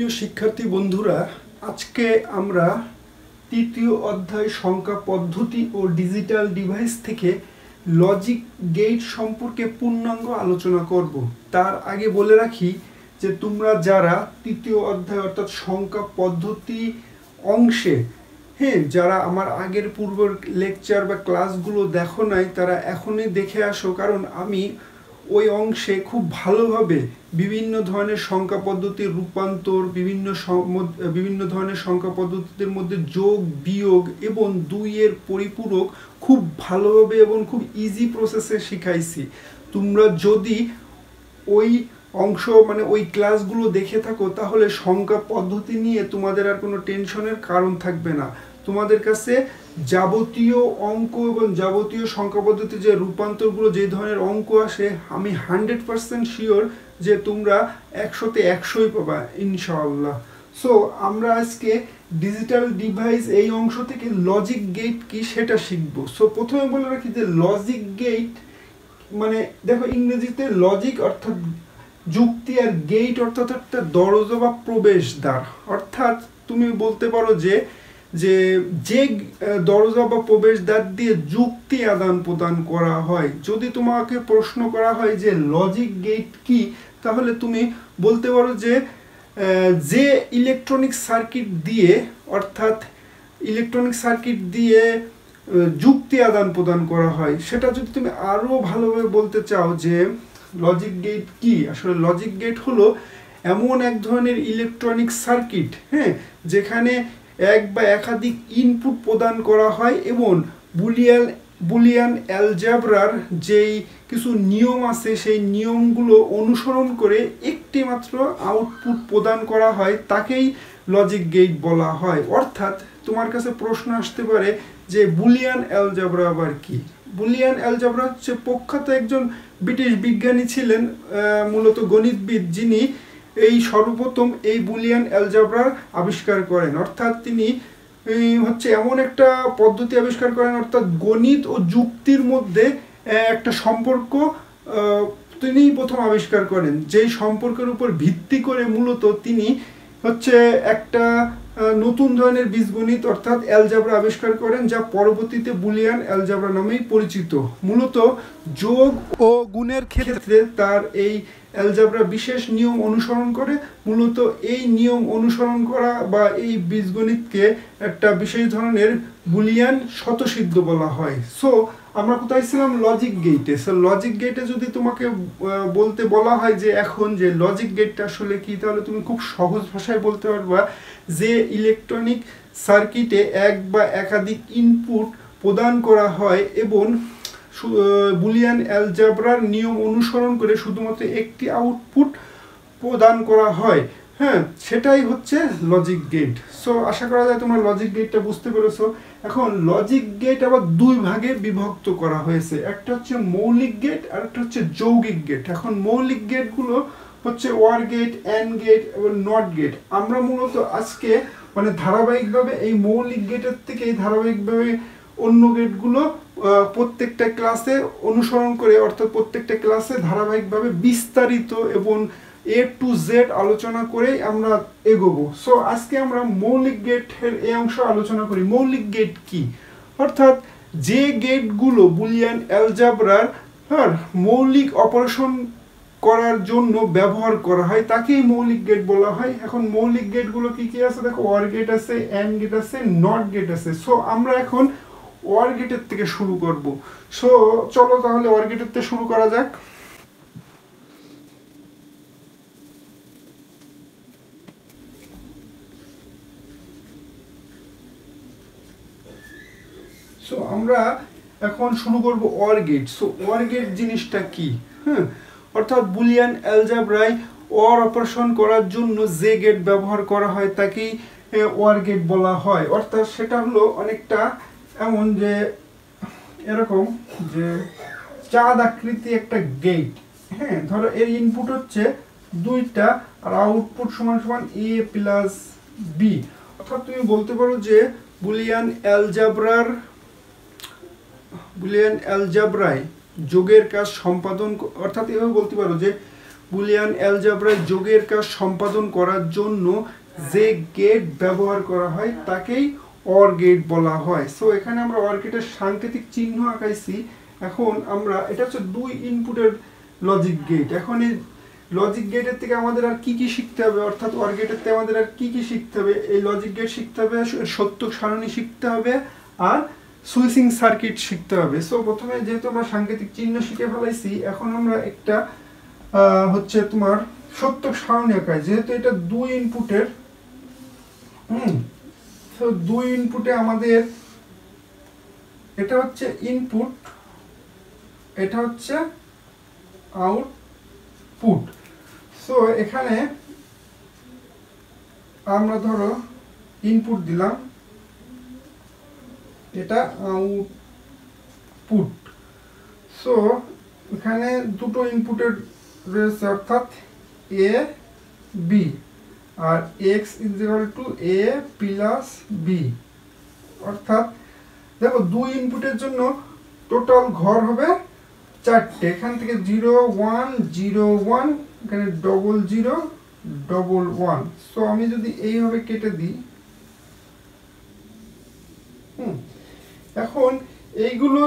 প্রিয় শিক্ষার্থী বন্ধুরা, আজকে আমরা তৃতীয় অধ্যায় সংখ্যা পদ্ধতি ও ডিজিটাল ডিভাইস থেকে লজিক গেট সম্পর্কে পূর্ণাঙ্গ আলোচনা করব। তার আগে বলে রাখি যে তোমরা যারা তৃতীয় অধ্যায় অর্থাৎ সংখ্যা পদ্ধতি অংশে যারা আমার আগের পূর্বের লেকচার বা ক্লাসগুলো দেখো নাই তারা এখনই দেখে আসো, কারণ আমি ওই অংশে খুব ভালোভাবে বিভিন্ন ধরনের সংখ্যা পদ্ধতির রূপান্তর, বিভিন্ন ধরনের সংখ্যা পদ্ধতির মধ্যে যোগ বিয়োগ এবং দুইয়ের পরিপূরক খুব ভালোভাবে এবং খুব ইজি প্রসেসে শিখাইছি। তোমরা যদি ওই অংশ ওই ক্লাসগুলো দেখে থাকো তাহলে সংখ্যা পদ্ধতি নিয়ে তোমাদের আর কোনো টেনশনের কারণ থাকবে না। তোমাদের কাছে যাবতীয় অঙ্ক এবং যাবতীয় সংখ্যা পদ্ধতি যে রূপান্তরগুলো যে ধরনের অঙ্ক আসে, আমি 100% শিওর যে তোমরা 100-তে 100ই পাবা ইনশাআল্লাহ। সো আমরা আজকে ডিজিটাল ডিভাইস এই অংশ থেকে লজিক গেট কি সেটা শিখবো। সো প্রথমে বলে রাখি যে লজিক গেট দেখো, ইংরেজিতে লজিক অর্থাৎ যুক্তি আর গেট অর্থাৎ একটা দরজা বা প্রবেশদ্বার। অর্থাৎ তুমি বলতে পারো যে যে দরজা বা প্রবেশদ্বার দিয়ে যুক্তি আদান প্রদান করা হয়। যদি তোমাকে প্রশ্ন করা হয় যে লজিক গেট কি, তাহলে তুমি বলতে পারো যে ইলেকট্রনিক সার্কিট দিয়ে অর্থাৎ ইলেকট্রনিক সার্কিট দিয়ে যুক্তি আদান প্রদান করা হয়। সেটা যদি তুমি আরো ভালোভাবে বলতে চাও যে লজিক গেট কি, আসলে লজিক গেট হলো এমন এক ধরনের ইলেকট্রনিক সার্কিট যেখানে এক বা একাধিক ইনপুট প্রদান করা হয় এবং বুলিয়ান অ্যালজেব্রার যেই কিছু নিয়ম আছে সেই নিয়মগুলো অনুসরণ করে একটি মাত্র আউটপুট প্রদান করা হয়, তাকেই লজিক গেট বলা হয়। অর্থাৎ তোমার কাছে প্রশ্ন আসতে পারে যে বুলিয়ান অ্যালজেব্রা আবার কি? বুলিয়ান অ্যালজেব্রা হচ্ছে প্রখ্যাত একজন ব্রিটিশ বিজ্ঞানী ছিলেন, মূলত গণিতবিদ, যিনি এই সর্বপ্রথম এই বুলিয়ান অ্যালজেব্রার আবিষ্কার করেন। অর্থাৎ তিনি এমন একটা পদ্ধতি আবিষ্কার করেন, অর্থাৎ গণিত ও যুক্তির মধ্যে একটা সম্পর্ক তিনি প্রথম আবিষ্কার করেন, যেই সম্পর্কের উপর ভিত্তি করে মূলত তিনি একটা নতুন ধরনের বীজগণিত অর্থাৎ অ্যালজেব্রা আবিষ্কার করেন, যা পরবর্তীতে বুলিয়ান অ্যালজেব্রা নামেই পরিচিত। মূলত যোগ ও গুণের ক্ষেত্রে তার এই অ্যালজেব্রা বিশেষ নিয়ম অনুসরণ করে। মূলত এই নিয়ম অনুসরণ করা বা এই বীজগণিতকে একটা বিশেষ ধরনের বুলিয়ান স্বতঃসিদ্ধ বলা হয়। সো আমরা কোথায় ছিলাম? লজিক গেটে। সো লজিক গেটে যদি তোমাকে বলতে বলা হয় যে এখন যে লজিক গেটটা আসলে কি, তাহলে তুমি খুব সহজ ভাষায় বলতে পারবা যে ইলেকট্রনিক সার্কিটে এক বা একাধিক ইনপুট প্রদান করা হয় এবং বুলিয়ান অ্যালজেব্রার নিয়ম অনুসরণ করে শুধুমাত্র একটি আউটপুট প্রদান করা হয়। সেটাই হচ্ছে লজিক গেট। সো আশা করা যায় তোমরা লজিক গেটটা বুঝতে পেরেছো। এখন লজিক গেট আবার দুই ভাগে বিভক্ত করা হয়েছে, একটা হচ্ছে মৌলিক গেট আর একটা হচ্ছে যৌগিক গেট। এখন মৌলিক গেটগুলো হচ্ছে ওয়ার গেট, অ্যান্ড গেট এবং নট গেট। আমরা মূলত আজকে ধারাবাহিকভাবে এই মৌলিক গেটের থেকে ধারাবাহিকভাবে অন্য গেটগুলো প্রত্যেকটা ক্লাসে অনুসরণ করে, অর্থাৎ প্রত্যেকটা ক্লাসে ধারাবাহিকভাবে বিস্তারিত এবং A to Z আলোচনা করে আমরা এগোবো। সো আজকে আমরা মৌলিক গেটের এই অংশ আলোচনা করি। মৌলিক গেট কি? অর্থাৎ যে গেটগুলো বুলিয়ান অ্যালজেব্রার মৌলিক অপারেশন করার জন্য ব্যবহার করা হয় তাকেই মৌলিক গেট বলা হয়। এখন মৌলিক গেটগুলো কি কি আছে দেখো, ওয়ার গেট আছে, অ্যান্ড গেট আছে, নট গেট আছে। সো আমরা এখন ওয়ার গেটের থেকে শুরু করব। সো চলো তাহলে ওয়ার গেটের থেকে শুরু করা যাক। সো আমরা এখন শুরু করব ওয়ার গেট। সো ওয়ার গেট জিনিসটা কি? অর্থাৎ বুলিয়ান অ্যালজেব্রায় ওয়ার অপারেশন করার জন্য যে গেট ব্যবহার করা হয় তাকেই ওয়ার গেট বলা হয়। অর্থাৎ সেটা হলো অনেকটা এমন যে এরকম যে চাঁদ আকৃতি একটা গেট। ধরো এর ইনপুট হচ্ছে 2টা আর আউটপুট সমান সমান A প্লাস B। অর্থাৎ তুমি বলতে পারো যে বুলিয়ান অ্যালজেব্রায় যোগের কাজ সম্পাদন, অর্থাৎ এভাবে বলতে পারো যে বুলিয়ান অ্যালজেব্রায় যোগের কাজ সম্পাদন করার জন্য যে গেট ব্যবহার করা হয় তাকেই অর গেট বলা হয়। সো এখানে আমরা অর গেটের সাংকেতিক চিহ্ন আঁকাইছি। এখন আমরা এটা হচ্ছে 2 ইনপুটের লজিক গেট। এখন এই লজিক গেটের থেকে আমাদের আর কি কি শিখতে হবে, অর্থাৎ অর গেটের থেকে আমাদের আর কি কি শিখতে হবে? এই লজিক গেট শিখতে হবে, সত্যক সারণী শিখতে হবে, আর সুইচিং সার্কিট শিখতে হবে। সো প্রথমে যেহেতু আমরা সাংকেতিক চিহ্ন শিখে ফেলাইছি, এখন আমরা একটা হচ্ছে তোমার সত্যক সারণী আঁকাই। যেহেতু এটা 2 ইনপুটের, তো 2 ইনপুটে আমাদের এটা হচ্ছে ইনপুট, এটা হচ্ছে আউটপুট। সো এখানে আমরা ধরো ইনপুট দিলাম, এটা আউটপুট। সো এখানে দুটো ইনপুটের রয়েছে, অর্থাৎ এ বি, আর X is equal to A plus B. অর্থাৎ দেখো 2 ইনপুটের জন্য টোটাল ঘর হবে 4টে। এখান থেকে 0 1 0 1, এখানে 0 0 1 1। সো আমি যদি এইভাবে কেটে দিই, এখন এইগুলো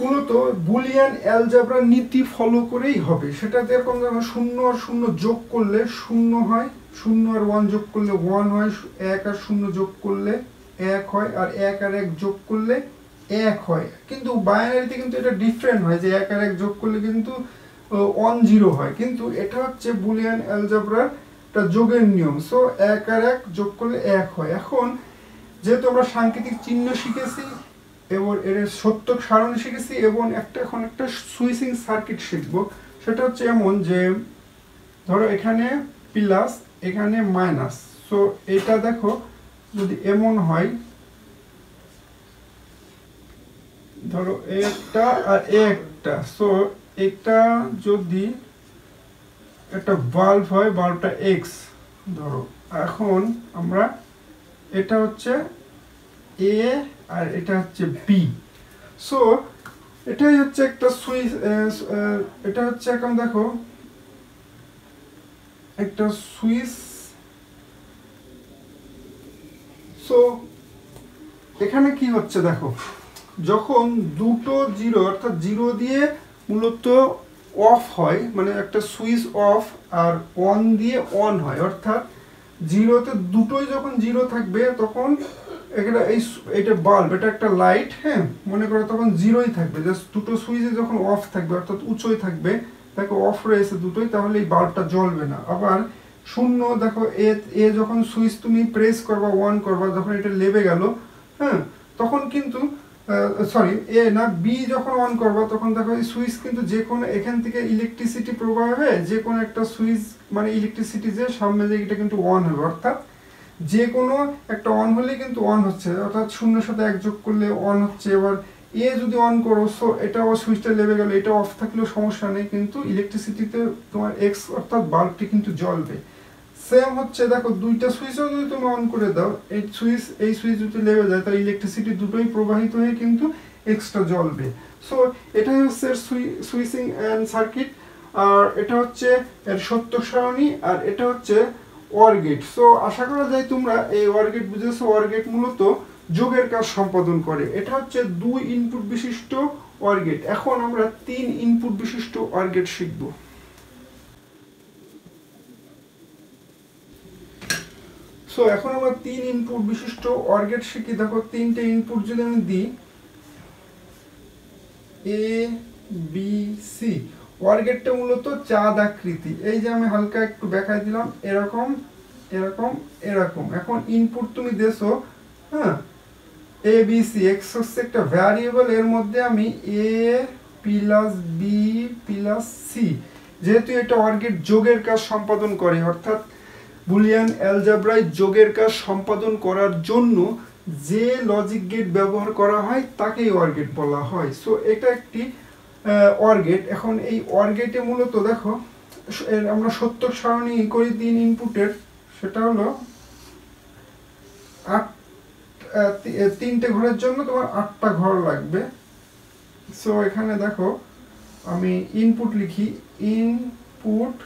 মূলত বুলিয়ান অ্যালজেব্রার নীতি ফলো করেই হবে। সেটা যেরকম যেমন 0 আর 0 যোগ করলে 0 হয়, 0 আর 1 যোগ করলে 1 হয়, 1 আর 0 যোগ করলে 1 হয়, আর 1 আর 1 যোগ করলে 1 হয়। কিন্তু বাইনারিতে কিন্তু এটা ডিফারেন্ট হয়, যে 1 আর 1 যোগ করলে কিন্তু 1 0 হয়, কিন্তু এটা হচ্ছে বুলিয়ান অ্যালজেব্রার একটা যোগের নিয়ম। সো 1 আর 1 যোগ করলে 1 হয়। এখন যেহেতু আমরা সাংকেতিক চিহ্ন শিখেছি এবং এর সত্যক সারণী শিখেছি, এবং এখন একটা সুইচিং সার্কিট শিখব। সেটা হচ্ছে এমন যে ধরো এখানে প্লাস, এখানে মাইনাস। সো এটা দেখো যদি এমন হয়, ধরো একটা আর একটা, সো এটা যদি একটা বাল্ব হয়, বাল্বটা এক্স ধরো, এখন আমরা এটা হচ্ছে এ আর এটা হচ্ছে বি। সো এটাই হচ্ছে একটা সুইচ, এটা হচ্ছে এখন দেখো একটা সুইচ। সো এখানে কি হচ্ছে দেখো, যখন দুটো 0 অর্থাৎ 0 দিয়ে মূলত অফ হয়, মানে একটা সুইচ অফ, আর 1 দিয়ে অন হয়, অর্থাৎ 0তে দুটোই যখন 0 থাকবে তখন এটা এটা বাল্ব, এটা একটা লাইট, হ্যাঁ মনে করো তখন 0ই থাকবে। জাস্ট দুটো সুইচে যখন অফ থাকবে, অর্থাৎ উঁচুই থাকবে, দেখো অফ রয়েছে দুটোই, তাহলে এই বাল্বটা জ্বলবে না। আবার 0 দেখো এ যখন সুইচ তুমি প্রেস করবা, অন করবা, যখন এটা লেবে গেল, হ্যাঁ তখন কিন্তু সরি এ না বি যখন অন করবা, তখন দেখো এই সুইচ কিন্তু যে কোনো এখান থেকে ইলেকট্রিসিটি প্রবাহ হয়ে যে কোনো একটা সুইচ, মানে ইলেকট্রিসিটি যে সামনে যে এটা কিন্তু অন হবে। অর্থাৎ যে কোনো একটা অন হলে কিন্তু অন হচ্ছে, অর্থাৎ 0 সাথে 1 যোগ করলে অন হচ্ছে। এবার এ যদি অন করো, সো এটা আবার সুইচটা লেবে গেল, এটা অফ থাকলেও সমস্যা নেই, কিন্তু ইলেকট্রিসিটিতে তোমার এক্স অর্থাৎ বাল্বটি কিন্তু জ্বলবে। সেম হচ্ছে দেখো দুইটা সুইচও যদি তুমি অন করে দাও, এই সুইচ যদি লেগে যায়, তাহলে ইলেকট্রিসিটি দুটোই প্রবাহিত হয়ে কিন্তু এক্সট্রা জ্বলবে। সো এটাই হচ্ছে সুইচিং অ্যান্ড সার্কিট, আর এটা হচ্ছে এর সত্যক সারণী, আর এটা হচ্ছে অর গেট। সো আশা করা যায় তোমরা এই অর গেট বুঝেছো। অর গেট মূলত যোগের কাজ সম্পাদন করে। এটা হচ্ছে 2 ইনপুট বিশিষ্ট অর গেট। এখন আমরা 3 ইনপুট বিশিষ্ট অর গেট শিখব। সো এখন আমরা 3 ইনপুট বিশিষ্ট অর গেট শিখি। দেখো 3টে ইনপুট যদি আমি দিই, এ বি সি। অর গেটটা মূলত চাঁদ আকৃতি, এই যে আমি হালকা একটু দেখাই দিলাম, এরকম এরকম এরকম। এখন ইনপুট তুমি দেছো, হ্যাঁ এ বি সি, এক্স হচ্ছে একটা ভ্যারিয়েবল, এর মধ্যে আমি এ প্লাস বি প্লাস সি। যেহেতু এটা অর গেট যোগের কাজ সম্পাদন করে, অর্থাৎ বুলিয়ান অ্যালজেব্রায় যোগের কাজ সম্পাদন করার জন্য যে লজিক গেট ব্যবহার করা হয় তাকেই অর গেট বলা হয়। সো এটা একটি অর গেট। এখন এই অর গেটে মূলত দেখো আমরা সত্যক সারণী করি 3 ইনপুটের, সেটা হলো 3টে ঘরের জন্য তোমার 8টা ঘর লাগবে। সো এখানে দেখো আমি ইনপুট লিখি, ইনপুট পুট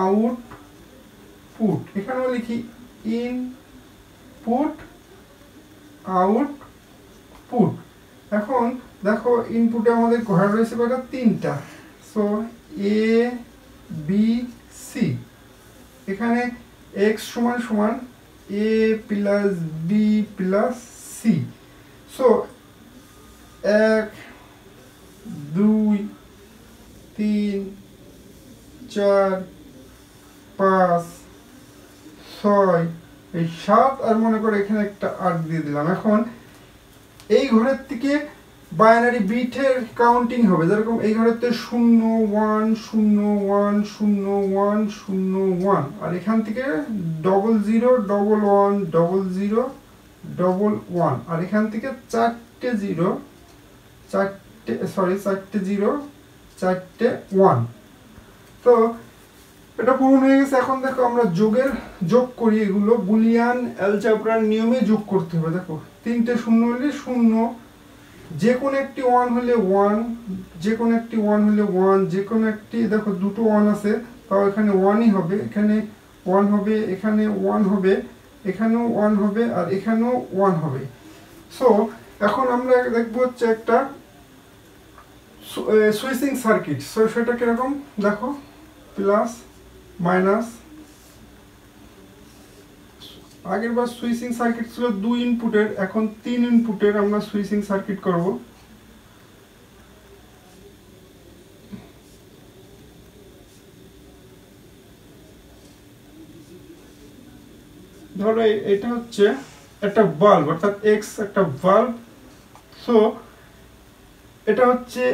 আউটপুট, এখানেও লিখি ইনপুট আউটপুট। এখন দেখো ইনপুটে আমাদের ঘর রয়েছে কয়টা, 3টা। সো এ বি সি, এখানে এক্স সমান সমান A plus B plus C. So 1 2 3 4 5 6 এই 7 আর মনে করে এখানে একটা 8 দিয়ে দিলাম। এখন এই ঘরের থেকে বাইনারি বিটের কাউন্টিং হবে, যেরকম এই ঘরের থেকে 0 1 0 1 0 1 0 1, আর এখান থেকে 0 0 1 1 0 0 1 1, আর এখান থেকে 4টে 0 4টে 0 4টে 1। তো এটা পূরণ হয়ে গেছে। এখন দেখো আমরা যোগ করি, এগুলো বুলিয়ান অ্যালজেব্রার নিয়মে যোগ করতে হবে। দেখো 3টে 0 হলে 0, যে কোনো একটি 1 হলে 1, যে কোনো একটি 1 হলে 1, যে কোনো একটি, দেখো দুটো 1 আছে তাও এখানে 1ই হবে, এখানে 1 হবে, এখানে 1 হবে, এখানেও 1 হবে, আর এখানেও 1 হবে। সো এখন আমরা দেখবো হচ্ছে একটা সুইচিং সার্কিট। সো সেটা কিরকম দেখো, প্লাস মাইনাস, আগের বার সুইচিং সার্কিট ছিল 2 ইনপুটের, এখন 3 ইনপুটের আমরা সুইচিং সার্কিট করব। ধরো এটা হচ্ছে একটা বাল্ব, অর্থাৎ এক্স একটা বাল্ব। সো এটা হচ্ছে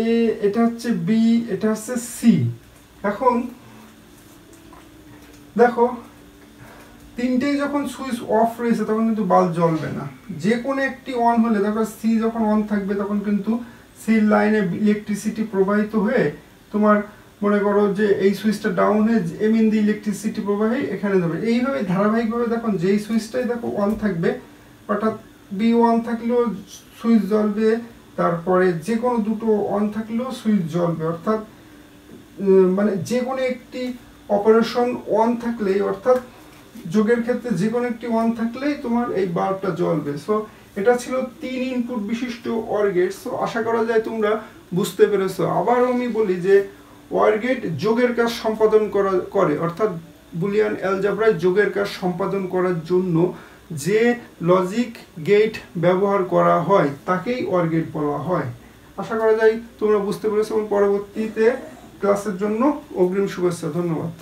এ, এটা হচ্ছে বি, এটা হচ্ছে সি। এখন দেখো 3টেই যখন সুইচ অফ রয়েছে তখন কিন্তু বাল্ব জ্বলবে না। যে কোনো একটি অন হলে, দেখো সি যখন অন থাকবে তখন কিন্তু সি লাইনে ইলেকট্রিসিটি প্রবাহিত হয়ে তোমার মনে করো যে এই সুইচটা ডাউন হয়ে এমিন দি ইলেকট্রিসিটি প্রবাহী এখানে যাবে। এইভাবে ধারাবাহিকভাবে দেখো যেই সুইচটাই দেখো অন থাকবে, অর্থাৎ বি অন থাকলেও সুইচ জ্বলবে, তারপরে যে কোনো দুটো অন থাকলেও সুইচ জ্বলবে। অর্থাৎ মানে যে কোনো একটি অপারেশন অন থাকলেই, অর্থাৎ যোগের ক্ষেত্রে যে কোনো একটি অন থাকলেই তোমার এই বাল্বটা জ্বলবে। সো এটা ছিল 3 ইনপুট বিশিষ্ট অর গেট। সো আশা করা যায় তোমরা বুঝতে পেরেছো। আবার আমি বলি যে অর গেট যোগের কাজ সম্পাদন করে, অর্থাৎ বুলিয়ান অ্যালজেব্রায় যোগের কাজ সম্পাদন করার জন্য যে লজিক গেট ব্যবহার করা হয় তাকেই অর গেট বলা হয়। আশা করা যায় তোমরা বুঝতে পেরেছো এবং পরবর্তীতে ক্লাসের জন্য অগ্রিম শুভেচ্ছা। ধন্যবাদ।